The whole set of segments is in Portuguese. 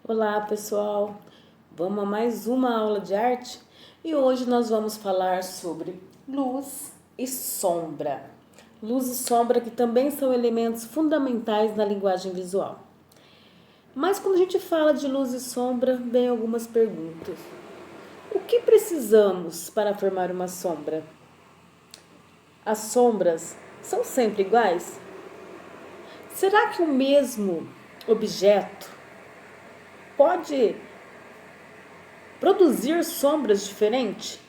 Olá, pessoal! Vamos a mais uma aula de arte e hoje nós vamos falar sobre luz e sombra. Luz e sombra que também são elementos fundamentais na linguagem visual. Mas quando a gente fala de luz e sombra, vem algumas perguntas. O que precisamos para formar uma sombra? As sombras são sempre iguais? Será que o mesmo objeto pode produzir sombras diferentes?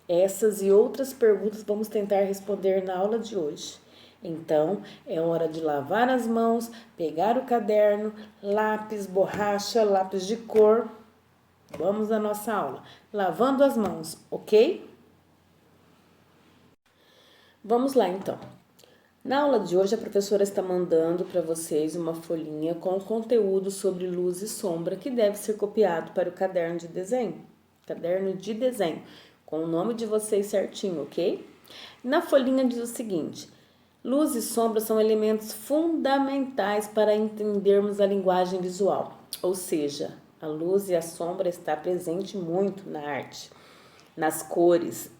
Essas e outras perguntas vamos tentar responder na aula de hoje. Então, é hora de lavar as mãos, pegar o caderno, lápis, borracha, lápis de cor. Vamos à nossa aula. Lavando as mãos, ok? Vamos lá, então. Na aula de hoje, a professora está mandando para vocês uma folhinha com conteúdo sobre luz e sombra que deve ser copiado para o caderno de desenho. Caderno de desenho, com o nome de vocês certinho, ok? Na folhinha diz o seguinte: luz e sombra são elementos fundamentais para entendermos a linguagem visual. Ou seja, a luz e a sombra está presente muito na arte, nas cores.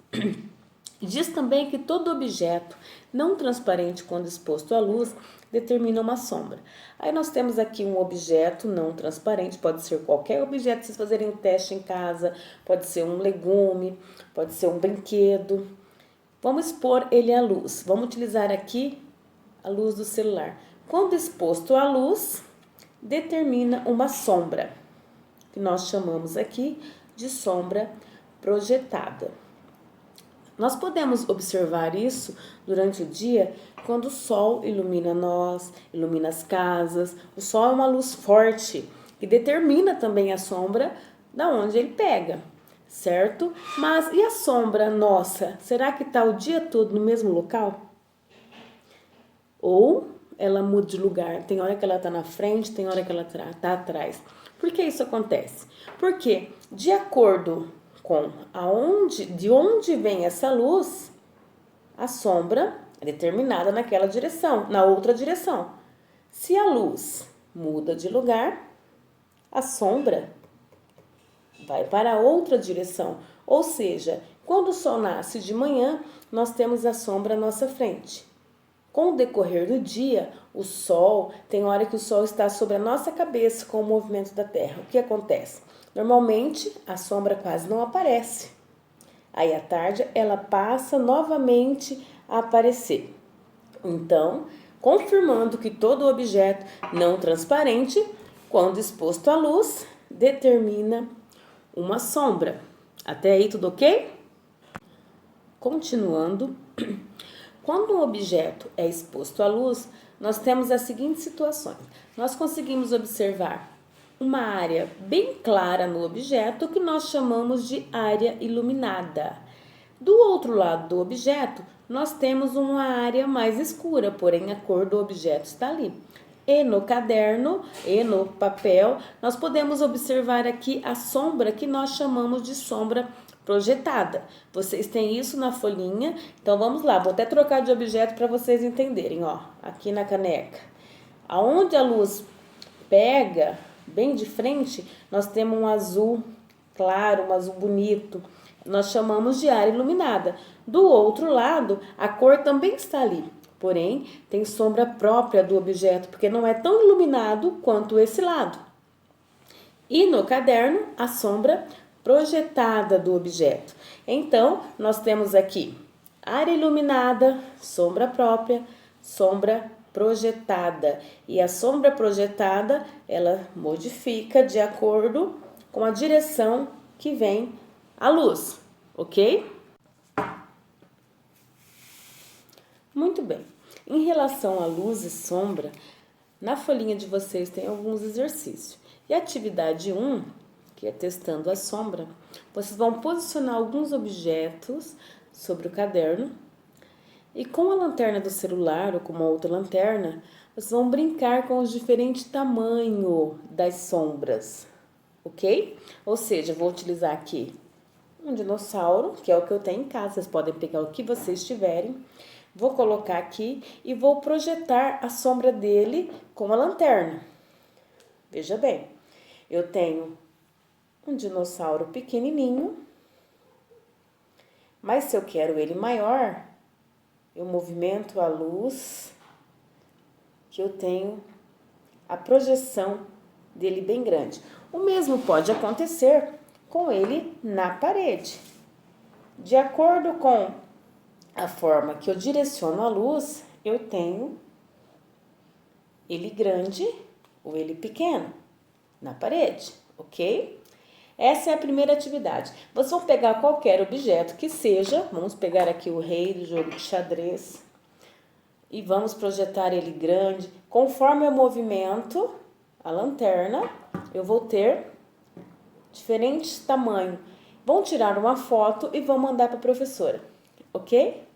Diz também que todo objeto não transparente, quando exposto à luz, determina uma sombra. Aí nós temos aqui um objeto não transparente, pode ser qualquer objeto, se vocês fazerem um teste em casa, pode ser um legume, pode ser um brinquedo. Vamos expor ele à luz. Vamos utilizar aqui a luz do celular. Quando exposto à luz, determina uma sombra, que nós chamamos aqui de sombra projetada. Nós podemos observar isso durante o dia quando o sol ilumina nós, ilumina as casas. O sol é uma luz forte que determina também a sombra da onde ele pega, certo? Mas e a sombra nossa? Será que está o dia todo no mesmo local? Ou ela muda de lugar? Tem hora que ela está na frente, tem hora que ela está atrás. Por que isso acontece? Porque de acordo com de onde vem essa luz, a sombra é determinada naquela direção, na outra direção. Se a luz muda de lugar, a sombra vai para outra direção. Ou seja, quando o sol nasce de manhã, nós temos a sombra à nossa frente. Com o decorrer do dia, tem hora que o sol está sobre a nossa cabeça com o movimento da Terra. O que acontece? Normalmente, a sombra quase não aparece. Aí, à tarde, ela passa novamente a aparecer. Então, confirmando que todo objeto não transparente, quando exposto à luz, determina uma sombra. Até aí, tudo ok? Continuando, quando um objeto é exposto à luz, nós temos as seguintes situações. Nós conseguimos observar uma área bem clara no objeto que nós chamamos de área iluminada. Do outro lado do objeto, nós temos uma área mais escura, porém a cor do objeto está ali. E no caderno e no papel, nós podemos observar aqui a sombra que nós chamamos de sombra projetada. Vocês têm isso na folhinha, então vamos lá, vou até trocar de objeto para vocês entenderem, ó, aqui na caneca. Aonde a luz pega, bem de frente, nós temos um azul claro, um azul bonito. Nós chamamos de área iluminada. Do outro lado, a cor também está ali. Porém, tem sombra própria do objeto, porque não é tão iluminado quanto esse lado. E no caderno, a sombra projetada do objeto. Então, nós temos aqui área iluminada, sombra própria, sombra projetada. E a sombra projetada, ela modifica de acordo com a direção que vem a luz, ok? Muito bem. Em relação à luz e sombra, na folhinha de vocês tem alguns exercícios. E a atividade 1, que é testando a sombra, vocês vão posicionar alguns objetos sobre o caderno e com a lanterna do celular ou com uma outra lanterna, vocês vão brincar com os diferentes tamanhos das sombras, ok? Ou seja, vou utilizar aqui um dinossauro, que é o que eu tenho em casa, vocês podem pegar o que vocês tiverem. Vou colocar aqui e vou projetar a sombra dele com a lanterna. Veja bem, eu tenho um dinossauro pequenininho, mas se eu quero ele maior, eu movimento a luz, que eu tenho a projeção dele bem grande. O mesmo pode acontecer com ele na parede. De acordo com a forma que eu direciono a luz, eu tenho ele grande ou ele pequeno na parede, ok? Essa é a primeira atividade. Vocês vão pegar qualquer objeto que seja, vamos pegar aqui o rei do jogo de xadrez e vamos projetar ele grande. Conforme eu movimento a lanterna, eu vou ter diferentes tamanhos. Vão tirar uma foto e vão mandar para a professora, ok?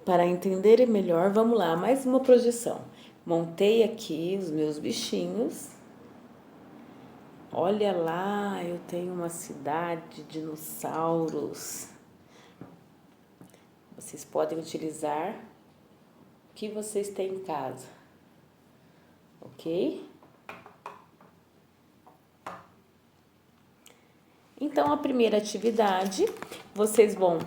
Para entender melhor, vamos lá, mais uma projeção. Montei aqui os meus bichinhos. Olha lá, eu tenho uma cidade de dinossauros. Vocês podem utilizar o que vocês têm em casa, ok? Então, a primeira atividade, vocês vão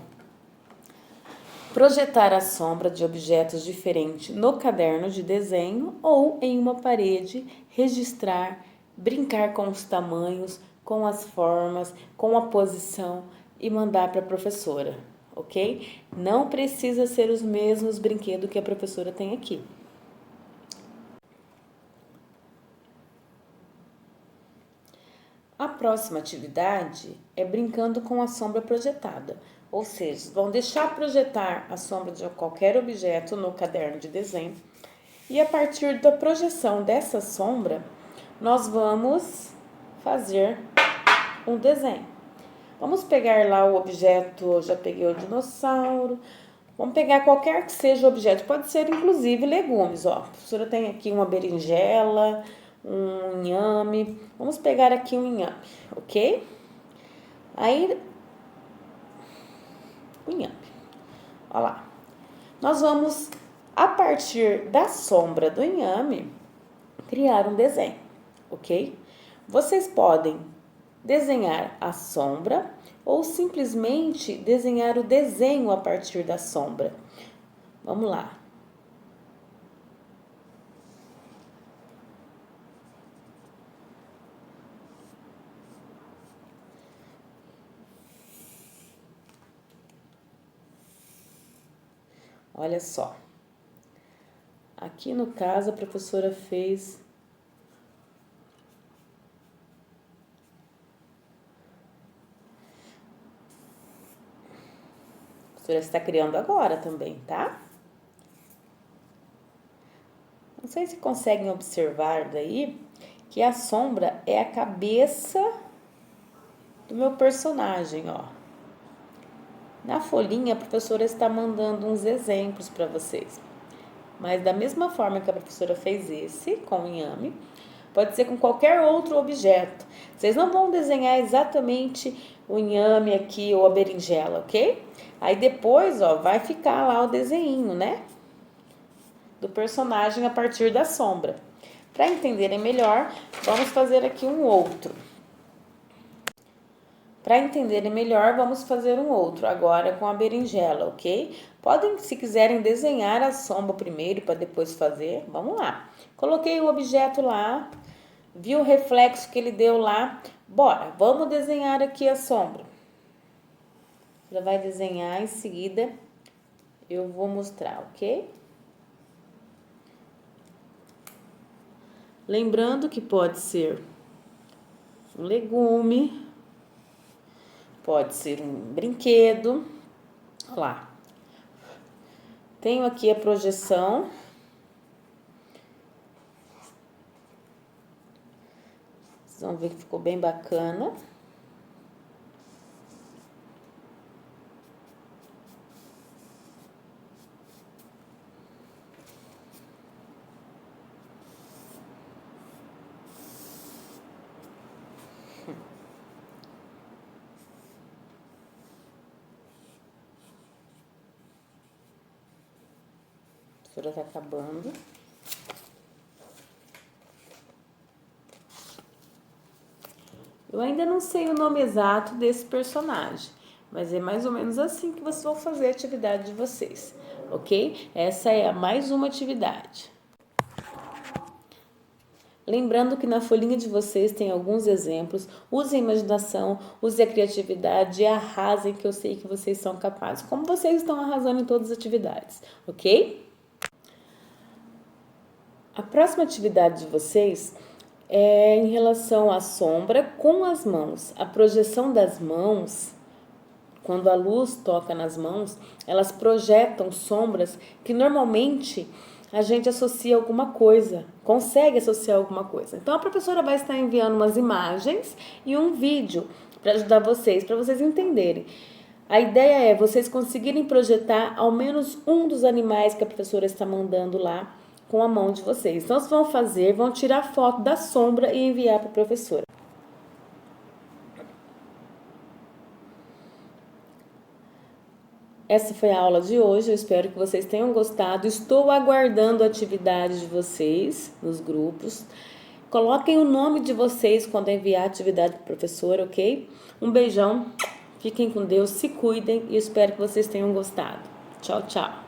projetar a sombra de objetos diferentes no caderno de desenho ou em uma parede, registrar, brincar com os tamanhos, com as formas, com a posição e mandar para a professora, ok? Não precisa ser os mesmos brinquedos que a professora tem aqui. A próxima atividade é brincando com a sombra projetada, ou seja, vão deixar projetar a sombra de qualquer objeto no caderno de desenho e a partir da projeção dessa sombra, nós vamos fazer um desenho. Vamos pegar lá o objeto, já peguei o dinossauro, vamos pegar qualquer que seja o objeto, pode ser inclusive legumes, ó. A professora tem aqui uma berinjela, um inhame, vamos pegar aqui um inhame, ok? Aí, o inhame, ó lá. Nós vamos, a partir da sombra do inhame, criar um desenho, ok? Vocês podem desenhar a sombra ou simplesmente desenhar o desenho a partir da sombra. Vamos lá. Olha só. Aqui no caso a professora fez a professora está criando agora também, tá? Não sei se conseguem observar daí que a sombra é a cabeça do meu personagem, ó. Na folhinha a professora está mandando uns exemplos para vocês. Mas da mesma forma que a professora fez esse com inhame, pode ser com qualquer outro objeto. Vocês não vão desenhar exatamente o inhame aqui ou a berinjela, ok? Aí depois, ó, vai ficar lá o desenho, né? Do personagem a partir da sombra. Para entenderem melhor, vamos fazer aqui um outro. Para entenderem melhor, vamos fazer um outro agora com a berinjela, ok? Podem, se quiserem, desenhar a sombra primeiro para depois fazer. Vamos lá. Coloquei o objeto lá, vi o reflexo que ele deu lá. Bora, vamos desenhar aqui a sombra. Já vai desenhar em seguida, eu vou mostrar, ok? Lembrando que pode ser um legume, pode ser um brinquedo. Olha lá. Tenho aqui a projeção. Vocês vão ver que ficou bem bacana. A professora tá acabando. Eu ainda não sei o nome exato desse personagem, mas é mais ou menos assim que vocês vão fazer a atividade de vocês, ok? Essa é a mais uma atividade. Lembrando que na folhinha de vocês tem alguns exemplos, use a imaginação, use a criatividade e arrasem, que eu sei que vocês são capazes, como vocês estão arrasando em todas as atividades, ok? A próxima atividade de vocês é em relação à sombra com as mãos. A projeção das mãos, quando a luz toca nas mãos, elas projetam sombras que normalmente a gente associa alguma coisa, consegue associar alguma coisa. Então a professora vai estar enviando umas imagens e um vídeo para ajudar vocês, para vocês entenderem. A ideia é vocês conseguirem projetar ao menos um dos animais que a professora está mandando lá com a mão de vocês. Então vocês vão fazer, vão tirar foto da sombra e enviar para a professora. Essa foi a aula de hoje, eu espero que vocês tenham gostado. Estou aguardando a atividade de vocês nos grupos. Coloquem o nome de vocês quando enviar a atividade para a professora, ok? Um beijão, fiquem com Deus, se cuidem e espero que vocês tenham gostado. Tchau, tchau.